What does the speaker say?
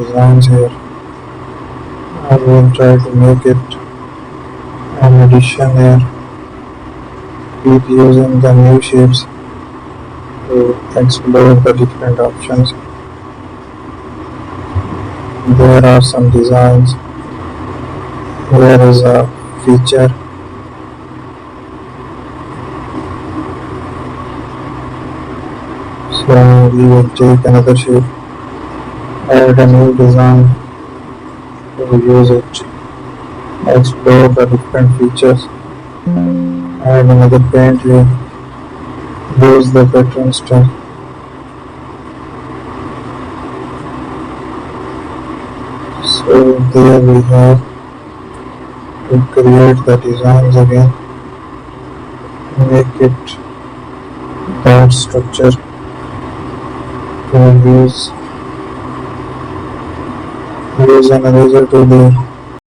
designs here. I will try to make it an addition here. Keep using the new shapes to explore the different options. There are some designs. Here is a feature. So we will take another shape, add a new design to use it, explore the different features, add another paint here, use the pattern style. So there we have to create the designs again, make it dot structure to use an eraser tool there.